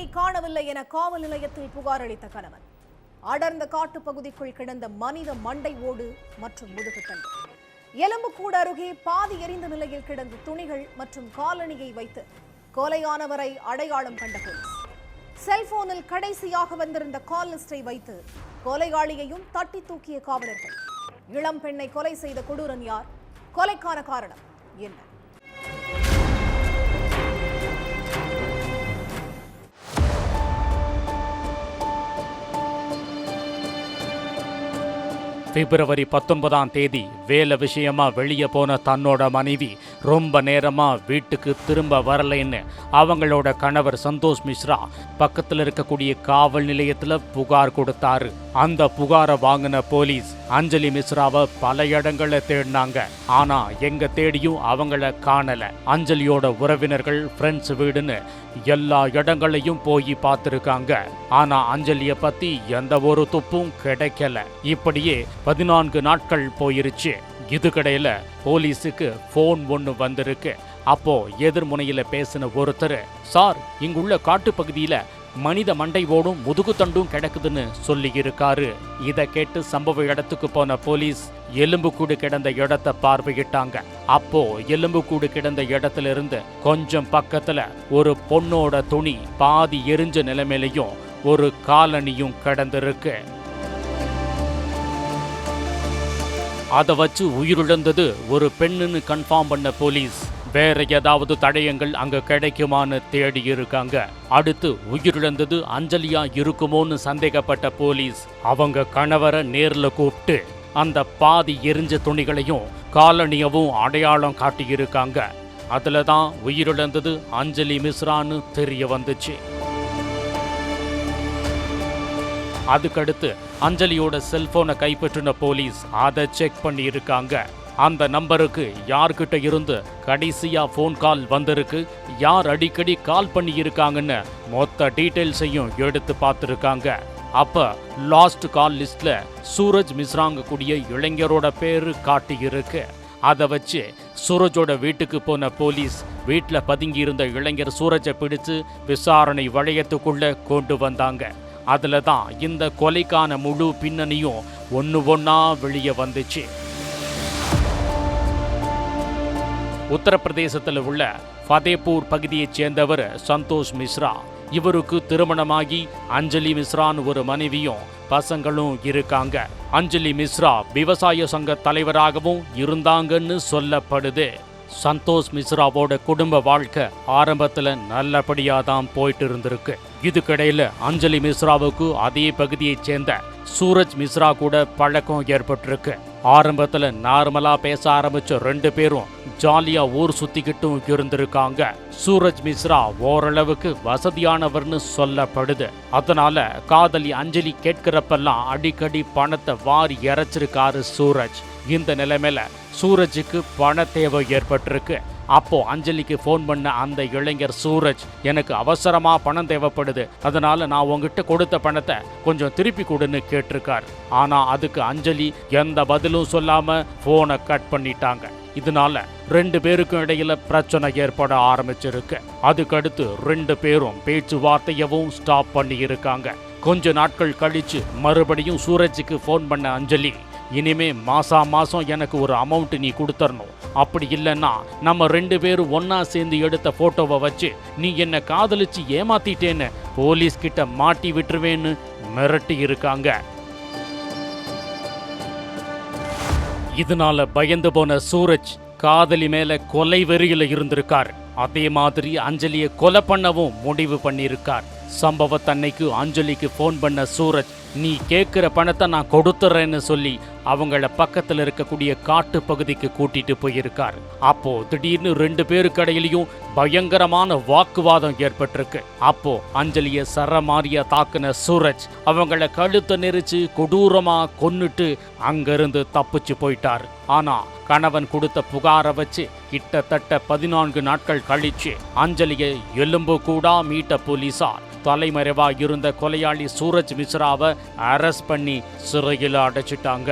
மனைவியை காணவில்லை என காவல் நிலையத்தில் புகார் அளித்த கணவன். அடர்ந்த காட்டுப் பகுதிக்குள் கிடந்த மனித மண்டை ஓடு மற்றும் முதுகுத்தண்டு. எலும்புக்கூடு அருகே பாதி எரிந்த நிலையில் கிடந்த துணிகள் மற்றும் காலணியை வைத்து கொலையானவரை அடையாளம் கண்ட போலீஸ். செல்போனில் கடைசியாக வந்திருந்த கால் லிஸ்டை வைத்து கொலையாளியையும் தட்டி தூக்கிய காவலர்கள். இளம் பெண்ணை கொலை செய்த கொடூரன் யார்? கொலைக்கான காரணம் என்ன? பிப்ரவரி 19 வேலை விஷயமா வெளியே போன தன்னோட மனைவி ரொம்ப நேரமா வீட்டுக்கு திரும்ப வரலைன்னு அவங்களோட கணவர் சந்தோஷ் மிஸ்ரா பக்கத்தில் இருக்கக்கூடிய காவல் நிலையத்துல புகார் கொடுத்தாரு. அந்த புகாரை வாங்கின போலீஸ் அஞ்சலி மிஸ்ராவை பல இடங்கள்ல தேடினாங்க. ஆனா எங்க தேடியும் அவங்கள காணல. அஞ்சலியோட உறவினர்கள், ஃப்ரெண்ட்ஸ் வீடுன்னு எல்லா இடங்களையும் போய் பார்த்திருக்காங்க. ஆனா அஞ்சலிய பத்தி எந்த ஒரு துப்பும் கிடைக்கல. இப்படியே 14 நாட்கள் போயிருச்சு. இதுக்கிடையில போலீஸுக்கு போன் ஒன்று வந்திருக்கு. அப்போ எதிர்முனையில பேசின ஒருத்தர், சார், இங்குள்ள காட்டு பகுதியில மனித மண்டை ஓடும் முதுகுத்தண்டும் கிடக்குதுன்னு சொல்லி இருக்காரு. இதை கேட்டு சம்பவ இடத்துக்கு போன போலீஸ் எலும்புக்கூடு கிடந்த இடத்தை பார்வையிட்டாங்க. அப்போ எலும்புக்கூடு கிடந்த இடத்துல இருந்து கொஞ்சம் பக்கத்துல ஒரு பொண்ணோட துணி பாதி எரிஞ்ச நிலைமையிலையும் ஒரு காலணியும் கிடந்திருக்கு. அதை வச்சு உயிரிழந்தது ஒரு பெண்ணுன்னு கன்ஃபார்ம் பண்ண போலீஸ் வேற ஏதாவது தடயங்கள் அங்க கிடைக்குமான்னு தேடி இருக்காங்க. அடுத்து உயிரிழந்தது அஞ்சலியா இருக்குமோன்னு சந்தேகப்பட்ட போலீஸ் அவங்க கணவரை நேர்ல கூப்பிட்டு அந்த பாதி எரிஞ்ச துணிகளையும் காலணியவும் அடையாளம் காட்டியிருக்காங்க. அதுல தான் உயிரிழந்தது அஞ்சலி மிஸ்ரான்னு தெரிய வந்துச்சு. அதுக்கடுத்து அஞ்சலியோட செல்போனை கைப்பற்றின போலீஸ் அதை செக் பண்ணி இருக்காங்க. அந்த நம்பருக்கு யார்கிட்ட இருந்து கடைசியா போன் கால் வந்திருக்கு, யார் அடிக்கடி கால் பண்ணி இருக்காங்கன்னு மொத்த டீட்டெயில்ஸையும் எடுத்து பார்த்துருக்காங்க. அப்ப லாஸ்ட் கால் லிஸ்ட்ல சூரஜ் மிஸ்ராங்க கூடிய இளைஞரோட பேரு காட்டி இருக்கு. அதை வச்சு சூரஜோட வீட்டுக்கு போன போலீஸ் வீட்டில் பதுங்கி இருந்த இளைஞர் சூரஜை பிடிச்சு விசாரணை வளையத்துக்குள்ள கொண்டு வந்தாங்க. அதுல தான் இந்த கொலைக்கான முழு பின்னணியும் ஒன்னா வெளியே வந்துச்சு. உத்தரப்பிரதேசத்தில் உள்ள ஃபதேபூர் பகுதியைச் சேர்ந்தவர் சந்தோஷ் மிஸ்ரா. இவருக்கு திருமணமாகி அஞ்சலி மிஸ்ரான்னு ஒரு மனைவியும் பசங்களும் இருக்காங்க. அஞ்சலி மிஸ்ரா விவசாய சங்க தலைவராகவும் இருந்தாங்கன்னு சொல்லப்படுது. சந்தோஷ் மிஸ்ராவோட குடும்ப வாழ்க்கை ஆரம்பத்துல நல்லபடியா தான் போயிட்டு இருந்திருக்கு. இதுக்கிடையில அஞ்சலி மிஸ்ராவுக்கு அதே பகுதியைச் சேர்ந்த சூரஜ் மிஸ்ரா கூட பழக்கம் ஏற்பட்டிருக்கு. ஆரம்பத்துல நார்மலா பேச ஆரம்பிச்ச 2 பேரும் ஜாலியா ஊர் சுத்திக்கிட்டும் இருந்திருக்காங்க. சூரஜ் மிஸ்ரா ஓரளவுக்கு வசதியானவர்னு சொல்லப்படுது. அதனால காதலி அஞ்சலி கேட்கிறப்பெல்லாம் அடிக்கடி பணத்தை வாரி இறைச்சிருக்காரு சூரஜ். இந்த நிலைமையில சூரஜுக்கு பண தேவை ஏற்பட்டிருக்கு. அப்போ அஞ்சலிக்கு போன் பண்ண அந்த இளைஞர் சூரஜ், எனக்கு அவசரமா பணம் தேவைப்படுது, அதனால நான் உங்ககிட்ட கொடுத்த பணத்தை கொஞ்சம் திருப்பி கொடுன்னு கேட்டிருக்கார். ஆனா அதுக்கு அஞ்சலி எந்த பதிலும் சொல்லாம போனை கட் பண்ணிட்டாங்க. இதனால 2 பேருக்கும் இடையில பிரச்சனை ஏற்பட ஆரம்பிச்சிருக்கு. அதுக்கடுத்து 2 பேரும் பேச்சுவார்த்தையவும் ஸ்டாப் பண்ணி இருக்காங்க. கொஞ்ச நாட்கள் கழிச்சு மறுபடியும் சூரஜுக்கு போன் பண்ண அஞ்சலி, இனிமே மாசம் எனக்கு ஒரு அமௌண்ட் நீ கொடுத்தரணும், அப்படி இல்லைன்னா நம்ம 2 பேரும் ஒன்னா சேர்ந்து எடுத்த போட்டோவை வச்சு நீ என்ன காதலிச்சு ஏமாத்திட்டேன்னு போலீஸ் கிட்ட மாட்டி விட்டுருவேன்னு மிரட்டி இருக்காங்க. இதனால பயந்து போன சூரஜ் காதலி மேல கொலை வெறியில இருந்திருக்கார். அதே மாதிரி அஞ்சலியை கொலை பண்ணவும் முடிவு பண்ணியிருக்கார். சம்பவத்தன்னைக்கு அஞ்சலிக்கு போன் பண்ண சூரஜ், நீ கேட்கிற பணத்தை நான் கொடுத்துறேன்னு சொல்லி அவங்கள பக்கத்தில் இருக்கக்கூடிய காட்டு பகுதிக்கு கூட்டிட்டு போயிருக்கார். அப்போ திடீர்னு 2 பேருக்கு இடையிலையும் பயங்கரமான வாக்குவாதம் ஏற்பட்டிருக்கு. அப்போ அஞ்சலிய சரமாரியா தாக்குன சூரஜ் அவங்கள கழுத்தை நெரிச்சு கொடூரமா கொன்னுட்டு அங்கிருந்து தப்பிச்சு போயிட்டார். ஆனா கணவன் கொடுத்த புகாரை வச்சு கிட்டத்தட்ட 14 நாட்கள் கழிச்சு அஞ்சலியை எலும்பு கூடா மீட்ட போலீசார் தலைமறைவா இருந்த கொலையாளி சூரஜ் மிஸ்ராவை அரெஸ்ட் பண்ணி சிறையில் அடைச்சிட்டாங்க.